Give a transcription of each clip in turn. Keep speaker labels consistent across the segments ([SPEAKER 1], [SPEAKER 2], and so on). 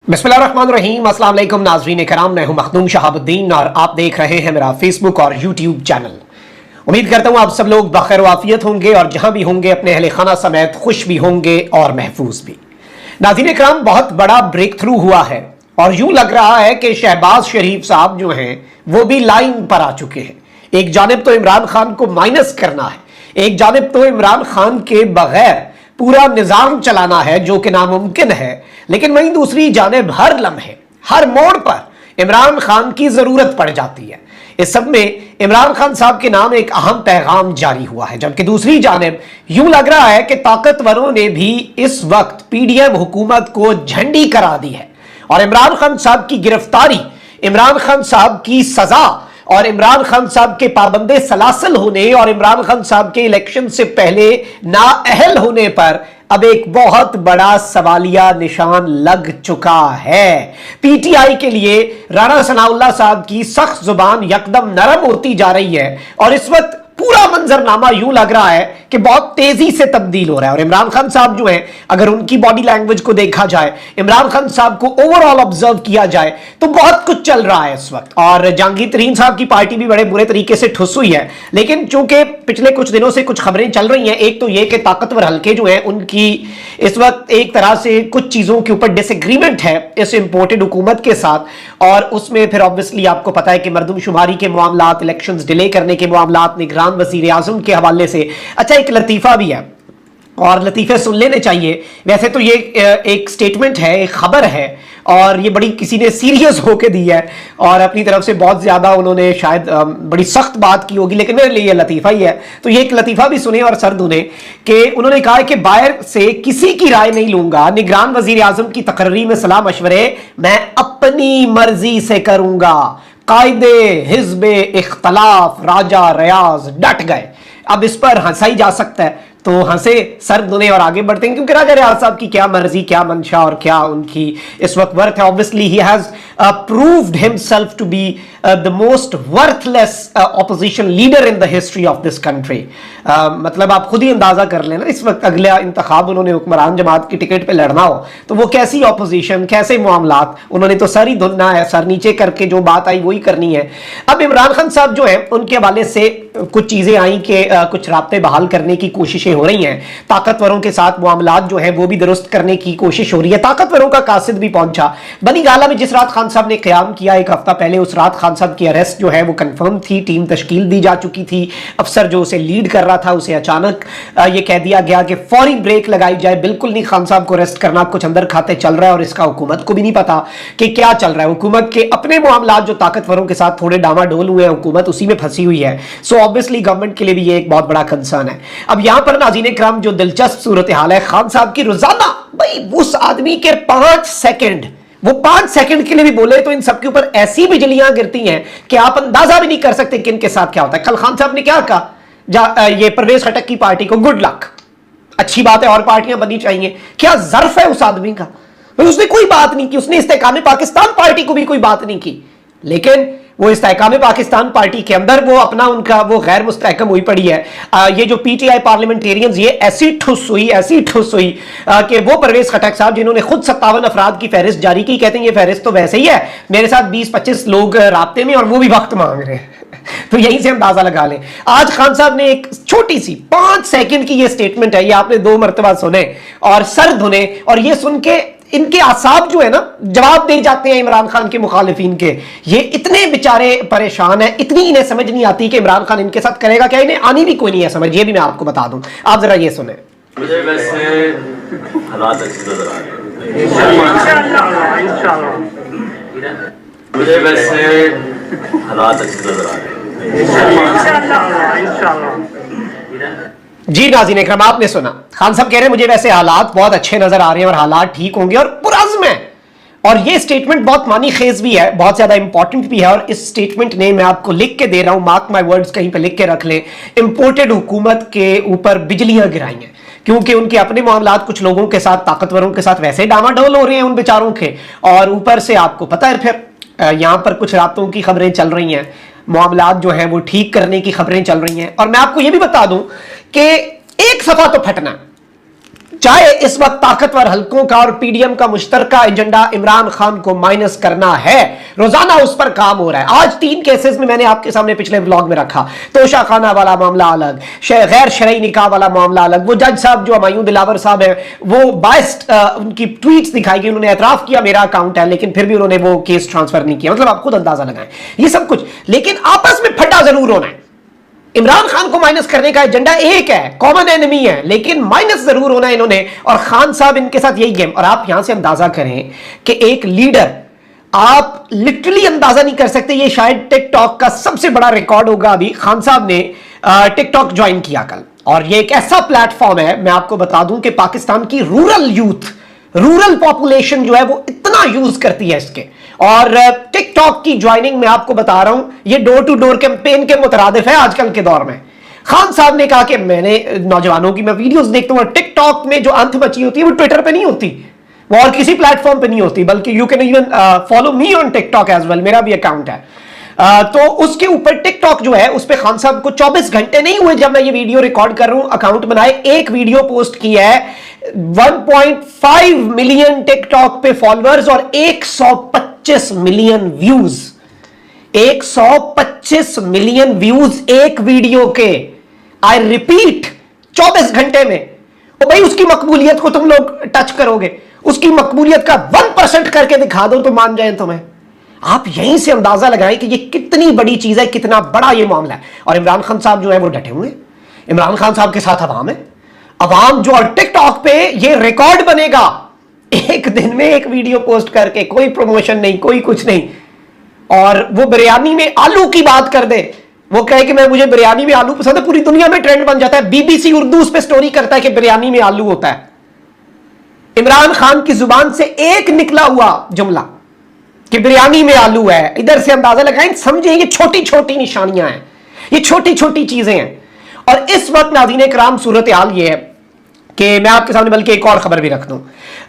[SPEAKER 1] बिस्मिल्लाहिर्रहमानिर्रहीम। अस्सलाम वालेकुम नाज़रीन कराम, मैं हूं मखदूम शहाबुद्दीन और आप देख रहे हैं मेरा फेसबुक और यूट्यूब चैनल। उम्मीद करता हूं आप सब लोग बखैर वाफियत होंगे और जहां भी होंगे अपने अहले खाना समेत खुश भी होंगे और महफूज भी। नाज़रीन कराम, बहुत बड़ा ब्रेक थ्रू हुआ है और यूं लग रहा है कि शहबाज शरीफ साहब जो हैं वो भी लाइन पर आ चुके हैं। एक जानिब तो इमरान खान को माइनस करना है, एक जानिब तो इमरान खान के बगैर पूरा निजाम चलाना है जो कि नामुमकिन है, लेकिन वहीं दूसरी जानिब हर लम्हे हर मोड़ पर इमरान खान की जरूरत पड़ जाती है। इस सब में इमरान खान साहब के नाम एक अहम पैगाम जारी हुआ है, जबकि दूसरी जानिब यूं लग रहा है कि ताकतवरों ने भी इस वक्त पीडीएम हुकूमत को झंडी करा दी है और इमरान खान साहब की गिरफ्तारी, इमरान खान साहब की सजा और इमरान खान साहब के पाबंदे सलासल होने और इमरान खान साहब के इलेक्शन से पहले नाअहल होने पर अब एक बहुत बड़ा सवालिया निशान लग चुका है। पीटीआई के लिए राणा सनाउल्लाह साहब की सख्त जुबान यकदम नरम होती जा रही है और इस वक्त पूरा मंजरनामा यूं लग रहा है कि बहुत तेजी से तब्दील हो रहा है। और इमरान खान साहब जो हैं, अगर उनकी बॉडी लैंग्वेज को देखा जाए, इमरान खान साहब को ओवरऑल ऑब्जर्व किया जाए तो बहुत कुछ चल रहा है इस वक्त। और जहांगीर तरीन साहब की पार्टी भी बड़े बुरे तरीके से ठुस हुई है, लेकिन चूंकि पिछले कुछ दिनों से कुछ खबरें चल रही हैं, एक तो ये कि ताकतवर हल्के जो हैं उनकी इस वक्त एक तरह से कुछ चीजों के ऊपर डिसएग्रीमेंट है इस इंपोर्टेड हुकूमत के साथ, और उसमें फिर ऑब्वियसली आपको पता है कि मरदमशुमारी के मामलात, इलेक्शंस डिले करने के मामलात, निगरान वजीर आजम के हवाले से अच्छा एक लतीफा भी है और लतीफे सुन लेने चाहिए। वैसे तो ये एक स्टेटमेंट है, एक खबर है और ये बड़ी किसी ने सीरियस होके दी है और अपनी तरफ से बहुत ज्यादा उन्होंने शायद बड़ी सख्त बात की होगी, लेकिन मेरे लिए ये लतीफा ही है। तो ये एक लतीफा भी सुने और सर दुने कि उन्होंने कहा है कि बाहर से किसी की राय नहीं लूंगा, निगरान वजीर आजम की तकर्री में सलाह मशवरे मैं अपनी मर्जी से करूंगा, कायदे हिज़्बे इख्तलाफ राजा रियाज डट गए। अब इस पर हंसा ही जा सकता है तो हंसे, सर दुने और आगे बढ़ते हैं, क्योंकि राजा रियाज साहब की क्या मर्जी, क्या मंशा और क्या उनकी इस वक्त वर्थ है। Obviously he has proved himself to be the most worthless opposition leader in the history of this country. मतलब आप खुद ही अंदाजा कर लेना, इस वक्त अगला इंतखाब उन्होंने हुक्मरान जमात की टिकट पे लड़ना हो तो वो कैसी ऑपोजिशन, कैसे मामलात, उन्होंने तो सर ही धुलना है, सर नीचे करके जो बात आई वही करनी है। अब इमरान खान साहब जो है उनके हवाले से कुछ चीजें आई कि कुछ राब्ते बहाल करने की कोशिशें हो रही हैं, ताकतवरों के साथ मामलात जो है वो भी दुरुस्त करने की कोशिश हो रही है। ताकतवरों का कासिद भी पहुंचा बनी गाला में, जिस रात खान साहब ने क़याम किया एक हफ्ता पहले, उस रात खान साहब की अरेस्ट जो है वो कंफर्म थी, टीम तश्कील दी जा चुकी थी, अफसर जो उसे लीड कर रहा था उसे अचानक ये कह दिया गया कि फौरी ब्रेक लगाई जाए, बिल्कुल नहीं खान साहब को अरेस्ट करना, कुछ अंदर खाते चल रहा है और इसका हुकूमत को भी नहीं पता कि क्या चल रहा है। हुकूमत के अपने मामलात जो ताकतवरों के साथ थोड़े डामाडोल हुए हैं, हुकूमत उसी में फंसी हुई है। सो ऑब्वियसली गवर्नमेंट के लिए भी ये एक बहुत बड़ा कंसर्न है। अब यहां पर नाज़रीन इकराम जो दिलचस्प सूरत हाल है, खान साहब की रोजाना भाई उस आदमी के 5 सेकंड, वो 5 सेकंड के लिए भी बोले तो इन सबके ऊपर ऐसी बिजलियां गिरती हैं कि आप अंदाजा भी नहीं कर सकते कि इनके साथ क्या होता है। कल खान साहब ने क्या कहा, ये परवेज खटक की पार्टी को गुड लक, अच्छी बात है और पार्टियां बननी चाहिए। क्या जर्फ है उस आदमी का, उसने कोई बात नहीं की, उसने इस्तेकाम पाकिस्तान पार्टी को भी कोई बात नहीं की, लेकिन वो इस्तेकाम पाकिस्तान पार्टी के अंदर वो अपना उनका वो गैर मुस्तहकम हुई पड़ी है। ये जो पीटीआई पार्लियामेंटेरियंस, ये ऐसी ठुस हुई कि वो परवेज खटक साहब जिन्होंने खुद 57 अफराद की फहरिस्त जारी की, कहते हैं ये फहरिस्त तो वैसे ही है, मेरे साथ 20-25 लोग राब्ते में और वो भी वक्त मांग रहे हैं तो यहीं से अंदाजा लगा लें। आज खान साहब ने एक छोटी सी 5 सेकंड की ये स्टेटमेंट है, ये आपने 2 मरतबा सुने और सर धुने, और ये सुन के इनके आसाब जो है ना जवाब दे जाते हैं इमरान खान के मुखालिफिन के। ये इतने बेचारे परेशान है, इतनी इन्हें समझ नहीं आती कि इमरान खान इनके साथ करेगा क्या, इन्हें आनी भी कोई नहीं है समझ, ये भी मैं आपको बता दूं। आप जरा ये सुने।
[SPEAKER 2] मुझे वैसे हालात अच्छे नजर आ रहे हैं, मुझे वैसे हालात अच्छे नजर आ रहे हैं।
[SPEAKER 1] जी नाज़रीन इकराम, आपने सुना, खान साहब कह रहे हैं मुझे वैसे हालात बहुत अच्छे नजर आ रहे हैं और हालात ठीक होंगे और पुरअज़्म है। और ये स्टेटमेंट बहुत मानी खेज भी है, बहुत ज्यादा इंपॉर्टेंट भी है, और इस स्टेटमेंट ने, मैं आपको लिख के दे रहा हूं, मार्क माय वर्ड्स, कहीं पे लिख के रख लें, इंपोर्टेड हुकूमत के ऊपर बिजलियां गिराई हैं, क्योंकि उनके अपने मामलात कुछ लोगों के साथ, ताकतवरों के साथ वैसे डामाडोल हो रहे हैं उन बेचारों के, और ऊपर से आपको पता है फिर यहां पर कुछ रातों की खबरें चल रही हैं, मामलात जो है वो ठीक करने की खबरें चल रही हैं। और मैं आपको ये भी बता दूं कि एक सफा तो फटना, चाहे इस वक्त ताकतवर हलकों का और पीडीएम का मुश्तरका एजेंडा इमरान खान को माइनस करना है, रोजाना उस पर काम हो रहा है। आज 3 केसेस में मैंने आपके सामने पिछले व्लॉग में रखा, तोशा खाना वाला मामला अलग, गैर शरई निकाह वाला मामला अलग, वो जज साहब जो हुमायूं दिलावर साहब है वो बायस्ड उनकी ट्वीट्स दिखाई गई, उन्होंने एतराफ किया मेरा अकाउंट है लेकिन फिर भी उन्होंने वो केस ट्रांसफर नहीं किया। मतलब आप खुद अंदाजा लगाएं ये सब कुछ, लेकिन आपस में फटा जरूर होना है। इमरान खान को माइनस करने का एजेंडा एक है, कॉमन एनिमी है, लेकिन माइनस जरूर होना है इन्होंने, और खान साहब इनके साथ यही गेम। और आप यहां से अंदाजा करें कि एक लीडर, आप लिटरली अंदाजा नहीं कर सकते, ये शायद टिकटॉक का सबसे बड़ा रिकॉर्ड होगा। अभी खान साहब ने टिकटॉक ज्वाइन किया कल, और ये एक ऐसा प्लेटफॉर्म है, मैं आपको बता दूं कि पाकिस्तान की रूरल यूथ, रूरल पॉपुलेशन जो है वो इतना यूज करती है इसके। और टिकटॉक की ज्वाइनिंग मैं आपको बता रहा हूं, ये डोर टू डोर कैंपेन के मुतरादिफ है आजकल के दौर में। खान साहब ने कहा कि मैंने नौजवानों की मैं वीडियोस देखता हूं, टिकटॉक में जो अंत मची होती है वो ट्विटर पे नहीं होती, वो और किसी प्लेटफॉर्म पे नहीं होती, बल्कि you can even follow me on TikTok as well, मेरा भी अकाउंट है। तो उसके ऊपर टिकटॉक जो है उस पे खान साहब को 24 घंटे नहीं हुए जब मैं ये वीडियो रिकॉर्ड कर रहा हूं, अकाउंट बनाए, एक वीडियो पोस्ट की है, 1.5 मिलियन टिकटॉक पे फॉलोअर्स और 125 मिलियन व्यूज, 125 मिलियन व्यूज एक वीडियो के। आई रिपीट, 24 घंटे में। और भाई उसकी मकबूलियत को तुम लोग टच करोगे, उसकी मकबूलियत का 1% करके दिखा दो तो मान जाए तुम्हें। आप यहीं से अंदाजा लगाएं कि ये कितनी बड़ी चीज है, कितना बड़ा ये मामला है। और इमरान खान साहब जो है वो डटे हुए, इमरान खान साहब के साथ अवाम है, अवाम जो, और टिकटॉक पे ये रिकॉर्ड बनेगा, एक दिन में एक वीडियो पोस्ट करके, कोई प्रमोशन नहीं, कोई कुछ नहीं, और वो बिरयानी में आलू की बात कर दे, वो कहे कि मैं, मुझे बिरयानी में आलू पसंद है, पूरी दुनिया में ट्रेंड बन जाता है। बीबीसी उर्दू उस पे स्टोरी करता है कि बिरयानी में आलू होता है। इमरान खान की जुबान से एक निकला हुआ जुमला कि बिरयानी में आलू है, इधर से अंदाजा लगाएं, समझें ये छोटी छोटी निशानियां हैं, ये छोटी छोटी चीजें हैं। और इस वक्त नाज़रीन कराम सूरत हाल ये है कि मैं आपके सामने बल्कि एक और खबर भी रख दूं,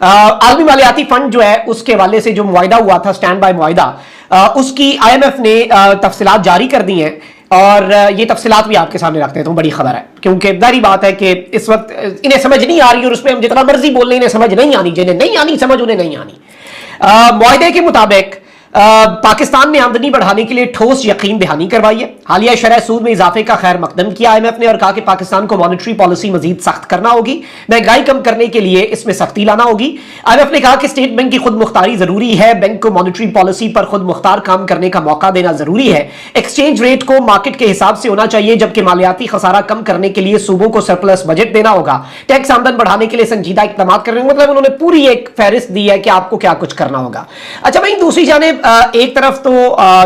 [SPEAKER 1] आलमी मालियाती फंड जो है उसके हवाले से जो मुआहिदा हुआ था, स्टैंड बाय मुआहिदा, उसकी IMF ने तफसीलात जारी कर दी हैं, और ये तफसीलात भी आपके सामने रखते हैं। तो बड़ी खबर है, क्योंकि जाहिर बात है कि इस वक्त इन्हें समझ नहीं आ रही, और उसमें हम जितना मर्जी बोल लें इन्हें समझ नहीं आनी, जिन्हें नहीं आनी समझ उन्हें नहीं आनी। मुआहिदे के मुताबिक पाकिस्तान ने आमदनी बढ़ाने के लिए ठोस यकीन दहानी करवाई है। हालिया शरह सूद में इजाफे का खैर मकदम किया IMF ने, और कहा कि पाकिस्तान को मॉनेटरी पॉलिसी मजीद सख्त करना होगी, महंगाई कम करने के लिए इसमें सख्ती लाना होगी। IMF ने कहा कि स्टेट बैंक की खुद मुख्तारी जरूरी है, बैंक को मॉनेटरी पॉलिसी पर खुद मुख्तार काम करने का मौका देना जरूरी है। एक्सचेंज रेट को मार्केट के हिसाब से होना चाहिए, जबकि मालियाती खसारा कम करने के लिए सूबों को सरप्लस बजट देना होगा। टैक्स आमदन बढ़ाने के लिए संजीदा इकदाम कर रहे हैं, मतलब उन्होंने पूरी एक फहरिस्त दी है कि आपको क्या कुछ करना होगा। अच्छा भाई, दूसरी जानिब एक तरफ तो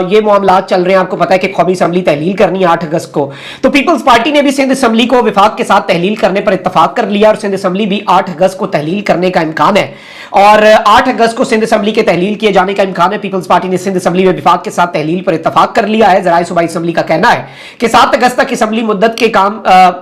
[SPEAKER 1] ये मामला चल रहे हैं, आपको पता है कि कौमी असम्बली तहलील करनी है 8 अगस्त को, तो पीपल्स पार्टी ने भी सिंध असम्बली को विफाक के साथ तहलील करने पर इत्तफाक कर लिया, और सिंध असम्बली भी 8 अगस्त को तहलील करने का इम्कान है। और 8 अगस्त को सिंध असम्बली के तहलील किए जाने का इम्कान है। पीपल्स पार्टी ने सिंध असम्बली में विफाक के साथ तहलील पर इत्तफाक कर लिया है। ज़राए सूबाई असम्बली का कहना है कि 7 अगस्त तक असम्बली मुद्दत के काम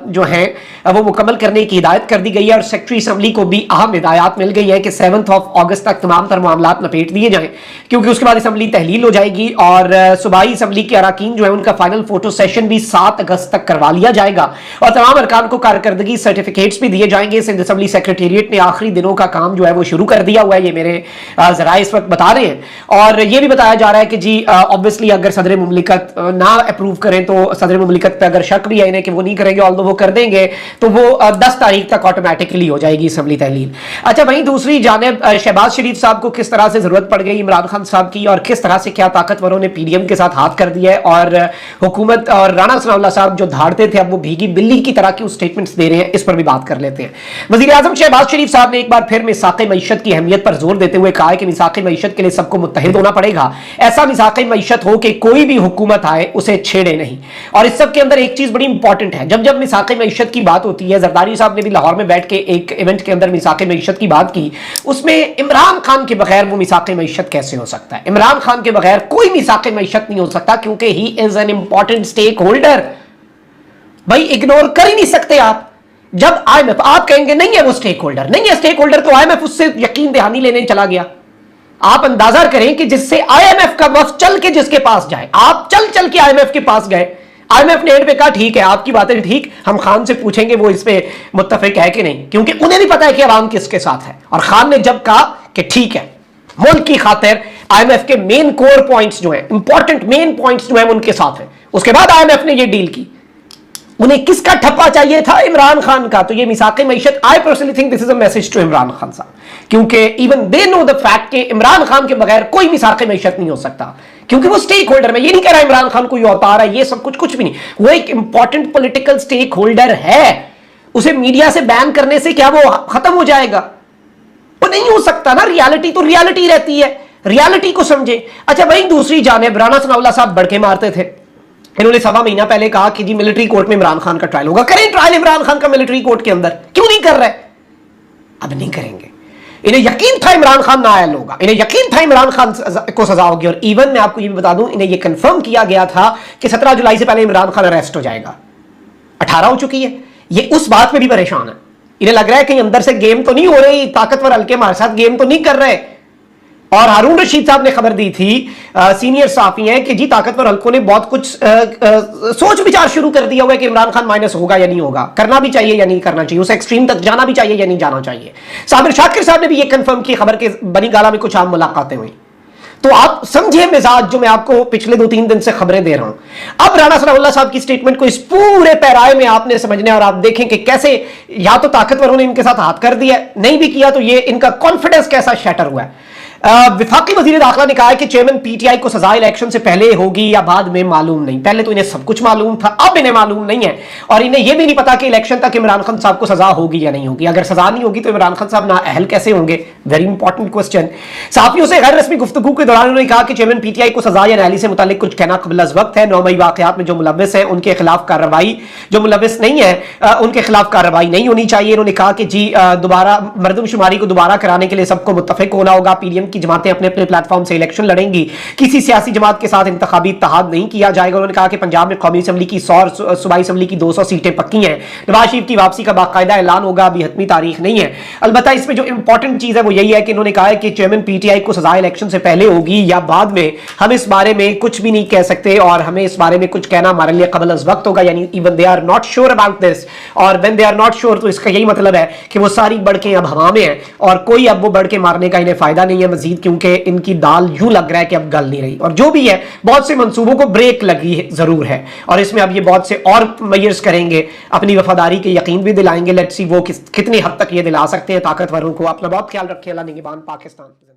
[SPEAKER 1] जो है वो मुकम्मल करने की हिदायत कर दी गई है, और सेक्रेटरी असम्बली को भी अहम हिदायत मिल गई है कि 7 अगस्त तक तमाम तर मामलात नपेट दिए जाएं, क्योंकि उसके बाद असम्बली तहलील हो जाएगी, और सूबाई असम्बली के अराकीन जो है उनका फाइनल फोटो सेशन भी 7 अगस्त तक करवा लिया जाएगा, और तमाम अरकान को कारकर्दगी सर्टिफिकेट्स भी दिए जाएंगे। सिंध असम्बली सेक्रेटेरिएट ने आखिरी दिनों का काम जो है वो शुरू कर दिया हुआ है, ये मेरे ज़राए इस वक्त बता रहे हैं। और ये भी बताया जा रहा है कि जी ऑब्वियसली अगर सदर मुमलिकत ना अप्रूव करें, तो सदर मुमलिकत पे अगर शक भी है इन्हें कि वो नहीं करेंगे, ऑल्दो वो कर देंगे, तो वो 10 तारीख तक ऑटोमेटिकली हो जाएगी असम्बली तहलील। अच्छा वहीं दूसरी जानिब शहबाज शरीफ साहब को किस तरह से जरूरत पड़ गई इमरान खान साहब की, और किस तरह से क्या ताकतवरों ने PDM के साथ हाथ कर दिया है, और हुकूमत और राणा सनाउल्लाह साहब जो धाड़ते थे अब वो भीगी बिल्ली की तरह की स्टेटमेंट्स दे रहे हैं, इस पर भी बात कर लेते हैं। वज़ीर आज़म शहबाज शरीफ साहब ने एक बार फिर मिसाक़े मईशत की अहमियत पर जोर देते हुए कहा है कि मिसाक़े मईशत के लिए सबको मुत्तहिद होना पड़ेगा, ऐसा मिसाक़े मईशत हो कि कोई भी हुकूमत आए उसे छेड़े नहीं। और इस सब के अंदर एक चीज बड़ी इंपॉर्टेंट है, जब जब मिसाक़े मईशत की बात होती है, जरदारी साहब ने भी लाहौर में बैठ के एक इवेंट के अंदर मिसाक़े मईशत की बात की, उसमें इमरान खान के बगैर वो मिसाक़े मईशत कैसे हो सकता है, इमरान खान के बगैर कोई मिसाक़े मईशत नहीं हो सकता, क्योंकि he is an important stakeholder. भाई इग्नोर कर ही नहीं सकते आप। जब IMF आप कहेंगे नहीं है वो स्टेक होल्डर, नहीं है स्टेक होल्डर, तो IMF उससे यकीन दहानी लेने चला गया। आप अंदाजा करें कि जिससे IMF का वफ्द चल के जिसके पास जाए, आप चल चल के IMF के पास गए, IMF ने एंड पे कहा ठीक है आपकी बातें ठीक, हम खान से पूछेंगे वो इस पे मुत्तफिक है कि नहीं, क्योंकि उन्हें भी पता है कि अवाम किसके साथ है। और खान ने जब कहा कि ठीक है मुल्क की खातिर IMF के मेन कोर पॉइंट्स जो हैं, इंपॉर्टेंट मेन पॉइंट्स जो हैं उनके साथ हैं, उसके बाद IMF ने ये डील की। उन्हें किसका ठप्पा चाहिए था? इमरान खान का। तो ये मिसाक़े मईशत, I personally think this is a message to Imran Khan sahab, क्योंकि even they know the fact कि इमरान खान के बगैर कोई मिसाक़े मईशत नहीं हो सकता, क्योंकि वो स्टेक होल्डर, मैं ये नहीं कह रहा इमरान खान कोई अवतार है, ये सब कुछ भी नहीं, वो एक इंपॉर्टेंट पॉलिटिकल स्टेक होल्डर है। उसे मीडिया से बैन करने से क्या वो खत्म हो जाएगा? वो नहीं हो सकता ना। रियलिटी तो रियलिटी रहती है, रियलिटी को समझे। अच्छा भाई, दूसरी जानिब राणा सनाउल्लाह साहब बड़के मारते थे, इन्होंने 1.25 महीना पहले कहा कि जी मिलिट्री कोर्ट में इमरान खान का ट्रायल होगा। करें ट्रायल इमरान खान का मिलिट्री कोर्ट के अंदर, क्यों नहीं कर रहे? अब नहीं करेंगे। इन्हें यकीन था इमरान खान नाअहल होगा, इन्हें यकीन था इमरान खान को सजा होगी। और इवन मैं आपको ये भी बता दूं, इन्हें ये कंफर्म किया गया था कि 17 जुलाई से पहले इमरान खान अरेस्ट हो जाएगा। 18 हो चुकी है, ये उस बात में भी परेशान है। इन्हें लग रहा है कि अंदर से गेम तो नहीं हो रही, ताकतवर हल्के हमारे साथ गेम तो नहीं कर रहे। और हारून रशीद साहब ने खबर दी थी, सीनियर साफी हैं, कि जी ताकतवर हल्कों ने बहुत कुछ सोच विचार शुरू कर दिया हुआ है कि इमरान खान माइनस होगा या नहीं होगा, करना भी चाहिए या नहीं करना चाहिए, उस एक्सट्रीम तक जाना भी चाहिए या नहीं जाना चाहिए। साबिर शाकिर साहब ने भी ये कंफर्म की, खबर के बनी गाला में कुछ आम मुलाकातें हुई। तो आप समझिए मिजाज जो मैं आपको पिछले 2-3 दिन से खबरें दे रहा हूं। अब राणा सनाउल्लाह साहब की स्टेटमेंट को इस पूरे पैराए में आपने समझना है, और आप देखें कि कैसे या तो ताकतवरों ने इनके साथ हाथ कर दिया, नहीं भी किया तो ये इनका कॉन्फिडेंस कैसा शैटर हुआ है। विफाकी वजीर दाखिला ने कहा है कि चेयरमैन पीटीआई को सजा इलेक्शन से पहले होगी या बाद में मालूम नहीं। पहले तो इन्हें सब कुछ मालूम था, अब इन्हें मालूम नहीं है, और इन्हें यह भी नहीं पता कि इलेक्शन तक इमरान खान साहब को सजा होगी या नहीं होगी। अगर सजा नहीं होगी तो इमरान खान साहब नाअहल कैसे होंगे? Very important question. साफियों से गैर रस्मी गुफ्तगू के दौरान उन्होंने कहा कि चेयरमैन पीटीआई को सजा या नाअहली से मुतालिक कुछ कहना कबल अज़ वक्त है। 9 मई वाकयात में जो मुलव्विस है उनके खिलाफ कार्रवाई, जो मुलव्विस नहीं है उनके खिलाफ कार्रवाई नहीं होनी चाहिए। उन्होंने कहा कि जी दोबारा मरदमशुमारी को दोबारा कराने के लिए सबको मुत्तफिक होना होगा। पीडीएम की जमातें अपने अपने प्लेटफॉर्म से इलेक्शन लड़ेंगी, किसी सियासी जमात के साथ इंतखाबी इत्तेहाद नहीं किया जाएगा। उन्होंने कहा कि पंजाब में कौमी असम्बली की 100 और सूबाई असम्बली की 200 सीटें पक्की हैं। नवाज शरीफ की वापसी का बाकायदा ऐलान होगा, अभी हतमी तारीख नहीं है। अलबत्ता इसमें जो इंपॉर्टेंट चीज है वो यही है कि इन्होंने कहा है कि चेयरमैन पीटीआई को सजा इलेक्शन से पहले होगी या बाद में, हम इस बारे में कुछ भी नहीं कह सकते, और हमें इस बारे में कुछ कहना हमारे लिए कबल अज़ वक्त होगा। यानी even they are not sure about this, और when they are not sure तो इसका यही मतलब है कि वो सारी बढ़के अब हवा में है, और कोई अब वो बढ़के मारने का इन्हें फायदा नहीं है मजीद, क्योंकि इनकी दाल यूं लग रहा है कि अब गल नहीं रही। और जो भी है, बहुत से मंसूबों को ब्रेक लगी जरूर है, और इसमें अब ये बहुत से और मेजर्स करेंगे, अपनी वफादारी के यकीन भी दिलाएंगे। लेट्स सी वो कितनी हद तक ये दिला सकते हैं ताकतवरों को। अपना बहुत ख्याल रखें। अल्लाह निगहबान पाकिस्तान।